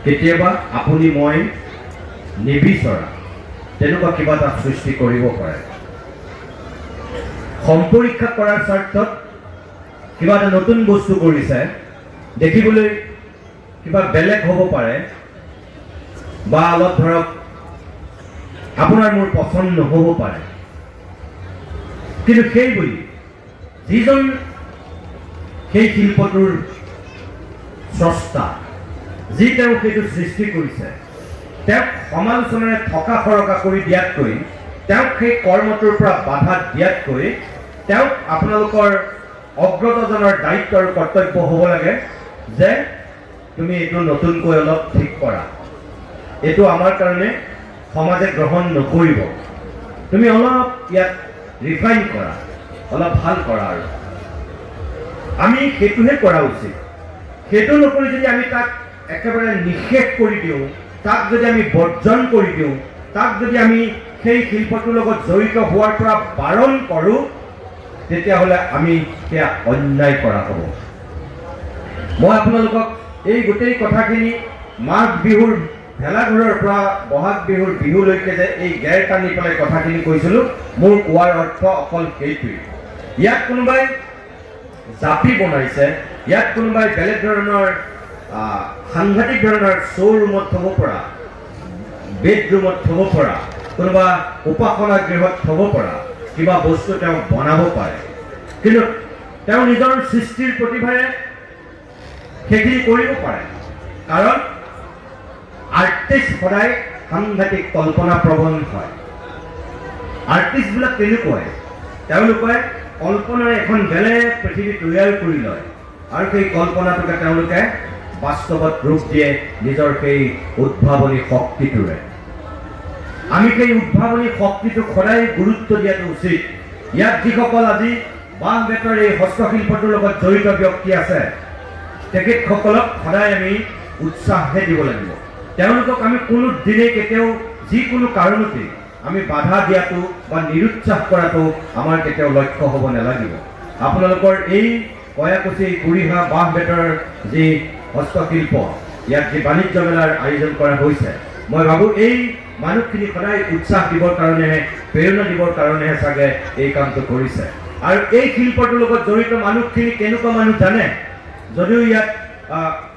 কেতিয়াবা আপুনি মই নিবিচৰা তেনেকুৱা কিবা এটা সৃষ্টি কৰিব পাৰে। সম্পৰীক্ষা কৰাৰ স্বাৰ্থত কিবা এটা নতুন বস্তু কৰিছে, দেখিবলৈ কিবা বেলেগ হ'ব পাৰে বা অলপ ধৰক আপোনাৰ মোৰ পচন্দ নহ'ব পাৰে, কিন্তু সেই বুলি যিজন সেই শিল্পটোৰ স্ৰষ্টা, যি তেওঁ সেইটো সৃষ্টি কৰিছে, তেওঁক সমালোচনাৰে থকা সৰকা কৰি দিয়াতকৈ, তেওঁক সেই কৰ্মটোৰ পৰা বাধা দিয়াতকৈ, তেওঁক আপোনালোকৰ অগ্ৰজনৰ দায়িত্ব আৰু কৰ্তব্য হ'ব লাগে যে তুমি এইটো নতুনকৈ অলপ ঠিক কৰা, এইটো আমাৰ কাৰণে সমাজে গ্ৰহণ নকৰিব, তুমি অলপ ইয়াত ৰিফাইন কৰা, অলপ ভাল কৰা। আৰু আমি সেইটোহে কৰা উচিত। সেইটো নকৰি যদি আমি তাক একেবাৰে নিষেধ কৰি দিওঁ, তাক যদি আমি বৰ্জন কৰি দিওঁ, তাক যদি আমি সেই শিল্পটোৰ লগত জড়িত হোৱাৰ পৰা বাৰণ কৰোঁ, তেতিয়াহ'লে আমি সেয়া অন্যায় কৰা হ'ব। মই আপোনালোকক এই গোটেই কথাখিনি মাঘ বিহুৰ ভেলাঘৰৰ পৰা বহাগ বিহুৰ বিহুলৈকে যে এই গেৰ টানি পেলাই কথাখিনি কৈছিলোঁ, মোৰ কোৱাৰ অৰ্থ অকল সেইটোৱেই। ইয়াত কোনোবাই জাপি বনাইছে, ইয়াত কোনোবাই বেলেগ ধৰণৰ সাংঘাতিক ধৰণৰ শ্ব'ৰুমত থ'ব পৰা, বেডৰুমত থ'ব পৰা, কোনোবা উপাসনা গৃহত থ'ব পৰা কিবা বস্তু তেওঁ বনাব পাৰে, কিন্তু তেওঁ নিজৰ সৃষ্টিৰ প্ৰতিভাৰে সেইখিনি কৰিব পাৰে। কাৰণ আৰ্টিষ্ট সদায় সাংঘাতিক কল্পনাপ্ৰৱণ হয়। আৰ্টিষ্টবিলাক তেনেকুৱাই, তেওঁলোকে কল্পনাৰে এখন বেলেগ পৃথিৱী তৈয়াৰ কৰি লয় আৰু সেই কল্পনাটোকে তেওঁলোকে বাস্তৱত ৰূপ দিয়ে নিজৰ সেই উদ্ভাৱনী শক্তিটোৰে। আমি সেই উদ্ভাৱনী শক্তিটোক সদায় গুৰুত্ব দিয়াটো উচিত। ইয়াত যিসকল আজি বাঁহ বেতৰ এই হস্তশিল্পটোৰ লগত জড়িত ব্যক্তি আছে, তেখেতসকলক সদায় আমি উৎসাহহে দিব লাগিব। তেওঁলোকক আমি কোনো দিনেই কেতিয়াও যিকোনো কাৰণতে আমি বাধা দিয়াটো বা নিৰুৎসাহ কৰাটো আমাৰ কেতিয়াও লক্ষ্য হ'ব নালাগিব। আপোনালোকৰ এই কয়াকুছি কুৰিহা বাঁহ বেতৰ যি হস্তশিল্প, ইয়াত যি বাণিজ্য মেলাৰ আয়োজন কৰা হৈছে, মই ভাবোঁ এই মানুহখিনি সদায় উৎসাহ দিবৰ কাৰণেহে, প্ৰেৰণা দিবৰ কাৰণেহে চাগে এই কামটো কৰিছে। আৰু এই শিল্পটোৰ লগত জড়িত মানুহখিনি কেনেকুৱা মানুহ জানে? যদিও ইয়াত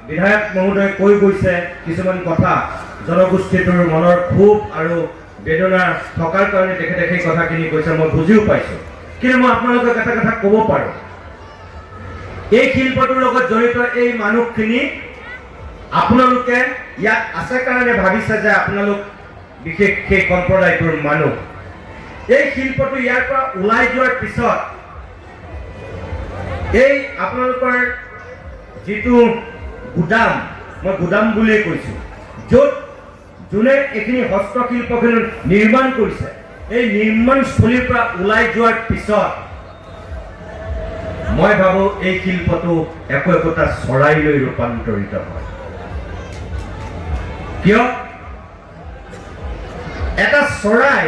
বিধায়ক মহোদয়ে কৈ গৈছে কিছুমান কথা, জনগোষ্ঠীটোৰ মনৰ ক্ষোভ আৰু বেদনা থকাৰ কাৰণে তেখেতে সেই কথাখিনি কৈছে, মই বুজিও পাইছোঁ। কিন্তু মই আপোনালোকক এটা কথা ক'ব পাৰোঁ, এই শিল্পটোৰ লগত জড়িত এই মানুহখিনি আপোনালোকে ইয়াত আছে কাৰণে ভাবিছে যে আপোনালোক বিশেষ সেই সম্প্ৰদায়টোৰ মানুহ। এই শিল্পটো ইয়াৰ পৰা ওলাই যোৱাৰ পিছত এই আপোনালোকৰ যিটো গুদাম, মই গুদাম বুলিয়ে কৈছোঁ, য'ত যোনে এইখিনি হস্তশিল্পখিনি নিৰ্মাণ কৰিছে, এই নিৰ্মাণস্থলীৰ পৰা ওলাই যোৱাৰ পিছত মই ভাবোঁ এই শিল্পটো একোটা চৰাইলৈ ৰূপান্তৰিত হয়। কিয়? এটা চৰাই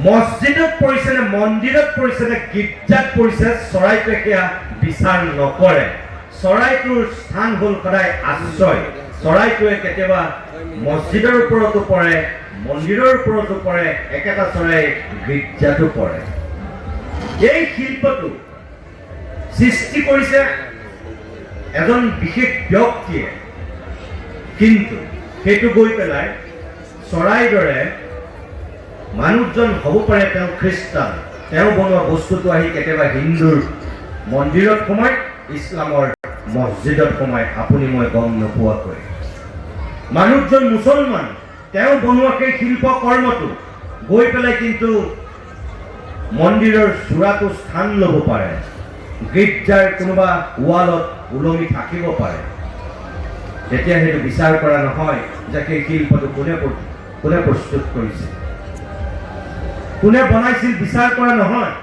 মছজিদত পৰিছে নে মন্দিৰত পৰিছে নে গীৰ্জাত পৰিছে, চৰাইটোৱে সেয়া বিচাৰ নকৰে। চৰাইটোৰ স্থান হ'ল সদায় আশ্ৰয়। চৰাইটোৱে কেতিয়াবা মছজিদৰ ওপৰতো পৰে, মন্দিৰৰ ওপৰতো পৰে, একেটা চৰাই গীৰ্জাতো পৰে। এই শিল্পটো সৃষ্টি কৰিছে এজন বিশেষ ব্যক্তিয়ে, কিন্তু সেইটো গৈ পেলাই চৰাইৰ দৰে মানুহজন হ'ব পাৰে তেওঁ খ্ৰীষ্টান, তেওঁ বনোৱা বস্তুটো আহি কেতিয়াবা হিন্দুৰ মন্দিৰত সোমায়, ইছলামৰ মছজিদত সোমায়, আপুনি মই গম নোপোৱাকৈ। মানুহজন মুছলমান, তেওঁ বনোৱা সেই শিল্প কৰ্মটো গৈ পেলাই কিন্তু মন্দিৰৰ চূড়াটো স্থান ল'ব পাৰে, গীৰ্জাৰ কোনোবা ৱালত ওলমি থাকিব পাৰে। তেতিয়া সেইটো বিচাৰ কৰা নহয় যে সেই শিল্পটো কোনে প্ৰস্তুত কৰিছিল, কোনে বনাইছিল, বিচাৰ কৰা নহয়।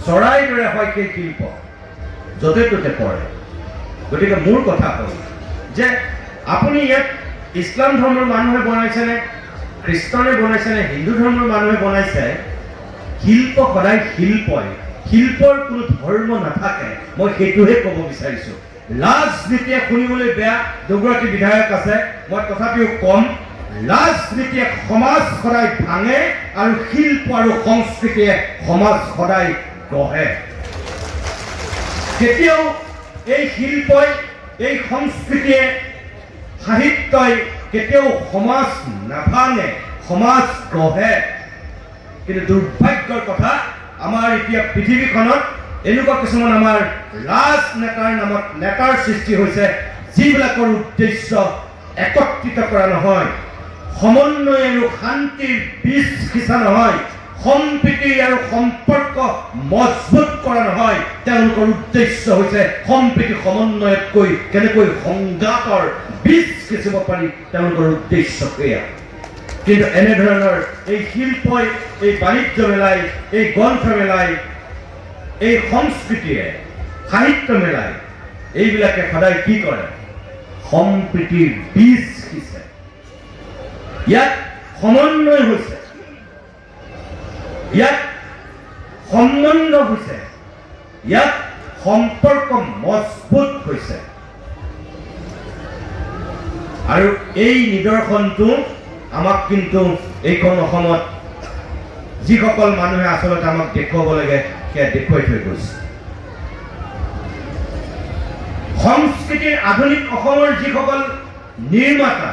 চৰাইৰ দৰে হয় সেই শিল্প, য'তে ত'তে পৰে। গতিকে মোৰ কথা হ'ল যে আপুনি ইয়াত ইছলাম ধৰ্মৰ মানুহে বনাইছেনে, খ্ৰীষ্টানে বনাইছেনে, হিন্দু ধৰ্মৰ মানুহে বনাইছে, শিল্প সদায় শিল্পই, শিল্পৰ কোনো ধৰ্ম নাথাকে। মই সেইটোহে ক'ব বিচাৰিছোঁ। ৰাজনীতিয়ে শুনিবলৈ বেয়া, দুগৰাকী বিধায়ক আছে, মই তথাপিও কম, ৰাজনীতিয়ে সমাজ সদায় ভাঙে আৰু শিল্প আৰু সংস্কৃতিয়ে সমাজ সদায় গঢ়ে। কেতিয়াও এই শিল্পই, এই সংস্কৃতিয়ে, সাহিত্যই কেতিয়াও সমাজ নাভাঙে, সমাজ গঢ়ে। কিন্তু দুৰ্ভাগ্যৰ কথা, আমাৰ এতিয়া পৃথিৱীখনত এনেকুৱা কিছুমান আমাৰ ৰাজনেতাৰ নামত নেতাৰ সৃষ্টি হৈছে, যিবিলাকৰ উদ্দেশ্য একত্ৰিত কৰা নহয়, সমন্বয় আৰু শান্তিৰ বীজ সিঁচা নহয়, সম্প্ৰীতি আৰু সম্পৰ্ক মজবুত কৰা নহয়। তেওঁলোকৰ উদ্দেশ্য হৈছে সম্প্ৰীতি সমন্বয়তকৈ কেনেকৈ সংঘাতৰ বীজ সিঁচিব পাৰি, তেওঁলোকৰ উদ্দেশ্য সেয়া। কিন্তু এনেধৰণৰ এই শিল্পই, এই বাণিজ্য মেলাই, এই গ্ৰন্থ মেলাই, এই সংস্কৃতিয়ে, সাহিত্য মেলাই, এইবিলাকে সদায় কি কৰে? সম্প্ৰীতিৰ বীজ সিঁচে। ইয়াত সমন্বয় হৈছে, ইয়াত সম্বন্ধ হৈছে, ইয়াত সম্পৰ্ক মজবুত হৈছে। আৰু এই নিদৰ্শনটো আমাক কিন্তু এইখন অসমত যিসকল মানুহে আচলতে আমাক দেখুৱাব লাগে, সেয়া দেখুৱাই থৈ গৈছে। সংস্কৃতিৰ আধুনিক অসমৰ যিসকল নিৰ্মাতা,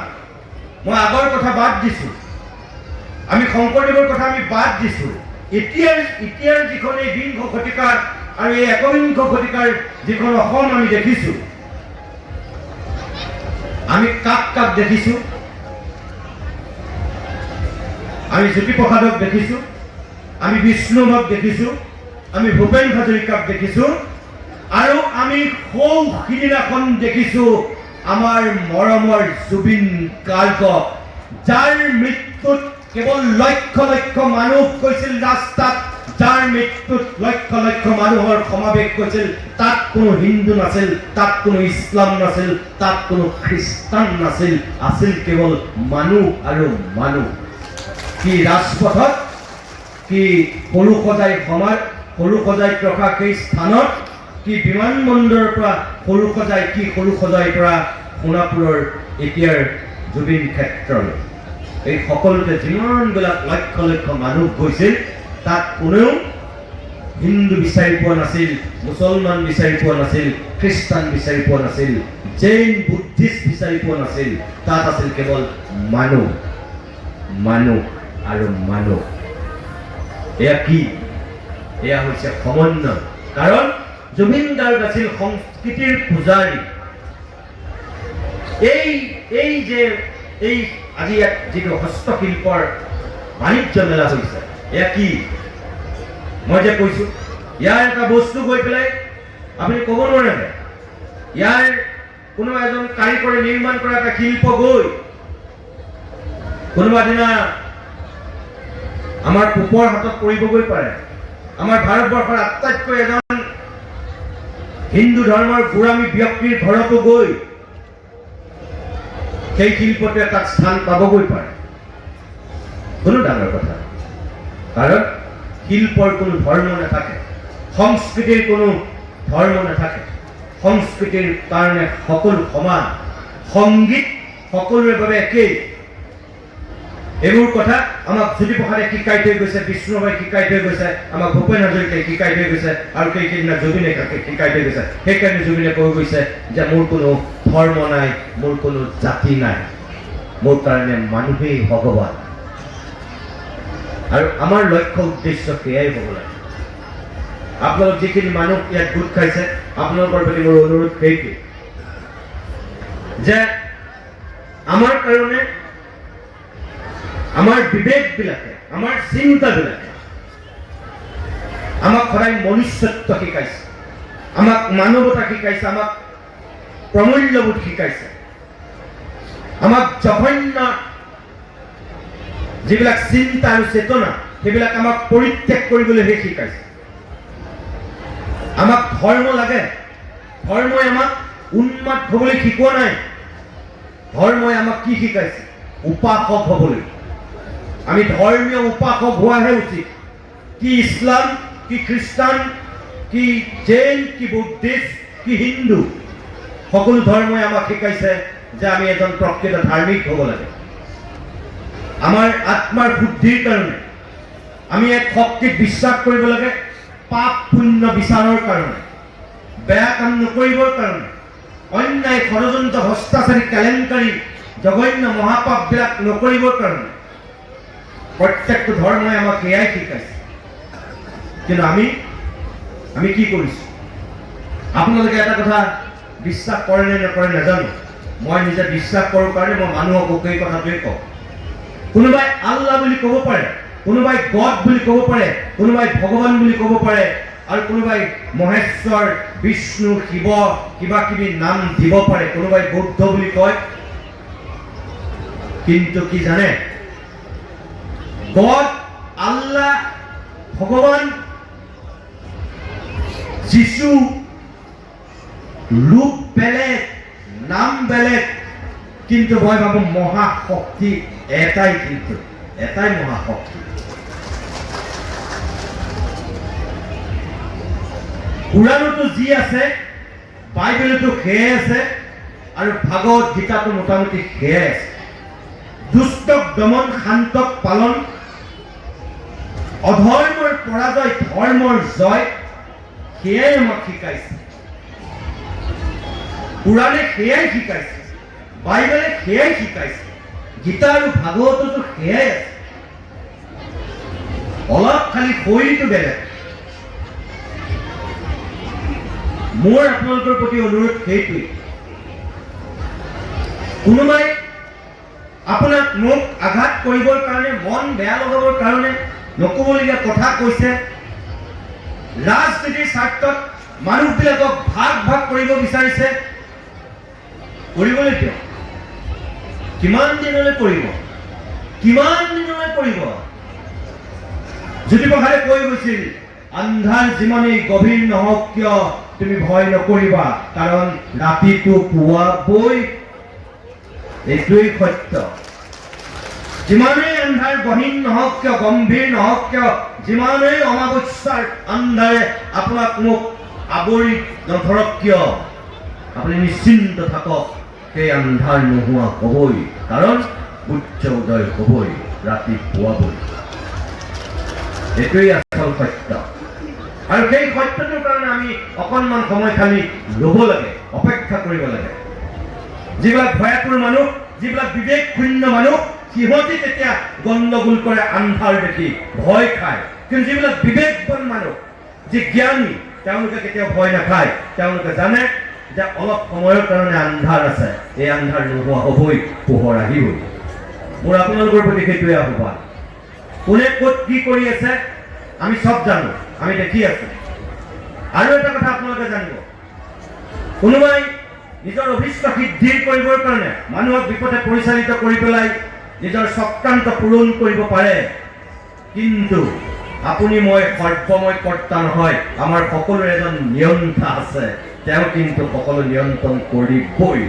মই আগৰ কথা বাদ দিছোঁ, আমি শংকৰদেৱৰ কথা আমি বাদ দিছোঁ, এতিয়াৰ যিখন এই বিংশ শতিকাৰ আৰু এই একবিংশ শতিকাৰ যিখন অসম আমি দেখিছোঁ, আমি কাক কাক দেখিছোঁ? আমি জ্যোতিপ্ৰসাদক দেখিছোঁ, আমি বিষ্ণুমক দেখিছোঁ, আমি ভূপেন হাজৰিকাক দেখিছোঁ, আৰু আমি সৌ সিদিনাখন দেখিছোঁ আমাৰ মৰমৰ জুবিন গাৰ্গক, যাৰ মৃত্যুত কেৱল লক্ষ লক্ষ মানুহ গৈছিল ৰাস্তাত, যাৰ মৃত্যুত লক্ষ লক্ষ মানুহৰ সমাৱেশ গৈছিল। তাত কোনো হিন্দু নাছিল, তাত কোনো ইছলাম নাছিল, তাত কোনো খ্ৰীষ্টান নাছিল, আছিল কেৱল মানুহ আৰু মানুহ। কি ৰাজপথত, কি সৰু সজাই ৰখা সেই স্থানত, কি বিমানবন্দৰৰ পৰা সৰু সজাই পৰা সোণাপুৰৰ এতিয়াৰ জুবিন ক্ষেত্ৰলৈ, এই সকলোতে যিমানবিলাক লক্ষ লক্ষ মানুহ গৈছিল, তাত কোনেও হিন্দু বিচাৰি পোৱা নাছিল, মুছলমান বিচাৰি পোৱা নাছিল, খ্ৰীষ্টান বিচাৰি পোৱা নাছিল, জৈন বুদ্ধিষ্ট বিচাৰি পোৱা নাছিল। তাত আছিল কেৱল মানুহ, মানুহ আৰু মানুহ। এয়া কি? এয়া হৈছে সমন্বয়। কাৰণ জুবিন গাৰ্গ আছিল সংস্কৃতিৰ পূজাৰী। এই আজি ইয়াত যিটো হস্তশিল্পৰ বাণিজ্য মেলা হৈছে, এয়া কি? মই যে কৈছোঁ, ইয়াৰ এটা বস্তু গৈ পেলাই আপুনি ক'ব নোৱাৰে, ইয়াৰ কোনোবা এজন কাৰিকৰে নিৰ্মাণ কৰা এটা শিল্প গৈ কোনোবা দিনা আমাৰ পূবৰ হাতত পৰিবগৈ পাৰে। আমাৰ ভাৰতবৰ্ষৰ আটাইতকৈ এজন হিন্দু ধৰ্মৰ গোড়ামী ব্যক্তিৰ ঘৰতো গৈ সেই শিল্পটোৱে তাত স্থান পাবগৈ পাৰে। কোনো ডাঙৰ কথা, কাৰণ শিল্পৰ কোনো ধৰ্ম নাথাকে, সংস্কৃতিৰ কোনো ধৰ্ম নাথাকে, সংস্কৃতিৰ কাৰণে সকলো সমান, সংগীত সকলোৰে বাবে একেই। এইবোৰ কথা আমাক জ্যোতিপ্ৰসাদে শিকাই থৈ গৈছে, বিষ্ণুভাই শিকাই থৈ গৈছে, আমাক ভূপেন হাজৰিকাই শিকাই থৈ গৈছে, আৰু সেইদিনা জুবিনে শিকাই থৈ গৈছে। সেইকাৰণে জুবিনে কৈ গৈছে যে মোৰ কোনো ধৰ্ম নাই, মোৰ কোনো জাতি নাই, মোৰ কাৰণে মানুহেই ভগৱান। আৰু আমাৰ লক্ষ্য উদ্দেশ্য সেয়াই হ'ব লাগে। আপোনালোক যিখিনি মানুহ ইয়াত গোট খাইছে, আপোনালোকৰ প্ৰতি মোৰ অনুৰোধ সেইটোৱেই যে আমাৰ কাৰণে আমাৰ বিবেকবিলাকে, আমাৰ চিন্তাবিলাকে আমাক সদায় মনুষ্যত্ব শিকাইছে, আমাক মানৱতা শিকাইছে, আমাক প্ৰমূল্যবোধ শিকাইছে, আমাক জঘন্য যিবিলাক চিন্তা আৰু চেতনা, সেইবিলাক আমাক পৰিত্যাগ কৰিবলৈহে শিকাইছে। আমাক ধৰ্ম লাগে, ধৰ্মই আমাক উন্মাদ হ'বলৈ শিকোৱা নাই। ধৰ্মই আমাক কি শিকাইছে? উপাসক হ'বলৈ। আমি ধৰ্মীয় উপাসক হোৱাহে উচিত। কি ইছলাম, কি খ্ৰীষ্টান, কি জৈন, কি বুদ্ধিষ্ট, কি হিন্দু, সকলো ধৰ্মই আমাক শিকাইছে যে আমি এজন প্ৰকৃত ধাৰ্মিক হ'ব লাগে। আমাৰ আত্মাৰ শুদ্ধিৰ কাৰণে আমি এক শক্তিক বিশ্বাস কৰিব লাগে, পাপ পুণ্য বিচাৰৰ কাৰণে, বেয়া কাম নকৰিবৰ কাৰণে, অন্যায় ষড়যন্ত্ৰ ভ্ৰষ্টাচাৰী কেলেংকাৰী জঘন্য মহাপাপবিলাক নকৰিবৰ কাৰণে। প্ৰত্যেকটো ধৰ্মই আমাক সেয়াই শিকাইছে। কিন্তু আমি কি কৰিছোঁ? আপোনালোকে এটা কথা বিশ্বাস কৰে নে নকৰে নাজানো, মই নিজে বিশ্বাস কৰোঁ কাৰণে মই মানুহক এই কথাটোৱে কওঁ। কোনোবাই আল্লাহ বুলি ক'ব পাৰে, কোনোবাই গড বুলি ক'ব পাৰে, কোনোবাই ভগৱান বুলি ক'ব পাৰে, আৰু কোনোবাই মহেশ্বৰ বিষ্ণু শিৱ কিবা কিবি নাম দিব পাৰে, কোনোবাই বৌদ্ধ বুলি কয়। কিন্তু কি জানে, গড, আল্লাহ, ভগৱান, যিশু ৰূপ বেলেগ, নাম বেলেগ, কিন্তু মই ভাবো মহাশক্তি এটাই, কিন্তু এটাই মহাশক্তি। কুৰাণতো যি আছে, বাইবেলতো সেয়াই আছে, আৰু ভাগৱত গীতাটো মোটামুটি সেয়াই আছে। দুষ্টক দমন, শান্তক পালন, অধৰ্মৰ পৰাজয়, ধৰ্মৰ জয়, সেয়াই আমাক শিকাইছে। কুৰাণে সেয়াই শিকাইছে, বাইবেলে সেয়াই শিকাইছে, গীতা আৰু ভাগৱততো সেয়াই আছে। অলপ খালি শৈলীটো বেলেগ। মোৰ আপোনালোকৰ প্ৰতি অনুৰোধ সেইটোৱেই, কোনোবাই আপোনাক মোক আঘাত কৰিবৰ কাৰণে, মন বেয়া লগাবৰ কাৰণে নক'বলগীয়া কথা কৈছে, ৰাজনীতিৰ স্বাৰ্থত মানুহবিলাকক ভাগ ভাগ কৰিব বিচাৰিছে, কৰিবলৈ কিয়? কিমান দিনলৈ কৰিব? কিমান দিনলৈ কৰিব? জ্যোতিপ্ৰসাদে কৈ গৈছিল, আন্ধাৰ যিমানেই গভীৰ নহওক কিয় তুমি ভয় নকৰিবা, কাৰণ ৰাতিটো পুৱাবই। এইটোৱেই সত্য। যিমানেই আন্ধাৰ গহীন নহওক কিয়, গম্ভীৰ নহওক কিয়, যিমানেই অমাৱস্যাৰ আন্ধাৰে আপোনাক মোক আৱৰি নধৰক কিয়, আপুনি নিশ্চিন্ত থাকক, সেই আন্ধাৰ নোহোৱা হ'বই, কাৰণ সূৰ্য উদয় হ'বই, ৰাতি পুৱাবই। এইটোৱেই আচল সত্য। আৰু সেই সত্যটোৰ কাৰণে আমি অকণমান সময় খালি ৰ'ব লাগে, অপেক্ষা কৰিব লাগে। যিবিলাক ভয়াতুৰ মানুহ, যিবিলাক বিবেক শূন্য মানুহ, সিহঁতে তেতিয়া গণ্ডগোল কৰে, আন্ধাৰ দেখি ভয় খায়। কিন্তু যিবিলাক বিবেকবান মানুহ, যি জ্ঞানী, তেওঁলোকে কেতিয়াও ভয় নাখায়। তেওঁলোকে জানে যে অলপ সময়ৰ কাৰণে আন্ধাৰ আছে, এই আন্ধাৰ নোহোৱা হ'বই, পোহৰ আহিবই। মোৰ আপোনালোকৰ প্ৰতি সেইটোৱে আহ্বান। কোনে ক'ত কি কৰি আছে আমি চব জানো, আমি দেখি আছো। আৰু এটা কথা আপোনালোকে জানিব, কোনোবাই নিজৰ অভিষ্ট সিদ্ধিৰ কৰিবৰ কাৰণে মানুহক বিপথে পৰিচালিত কৰি পেলাই নিজৰ চক্ৰান্ত পূৰণ কৰিব পাৰে। কিন্তু আপুনি মই সৰ্বময় কৰ্তা নহয়, আমাৰ সকলোৰে এজন নিয়ন্তা আছে, তেওঁ কিন্তু সকলো নিয়ন্ত্ৰণ কৰিবই।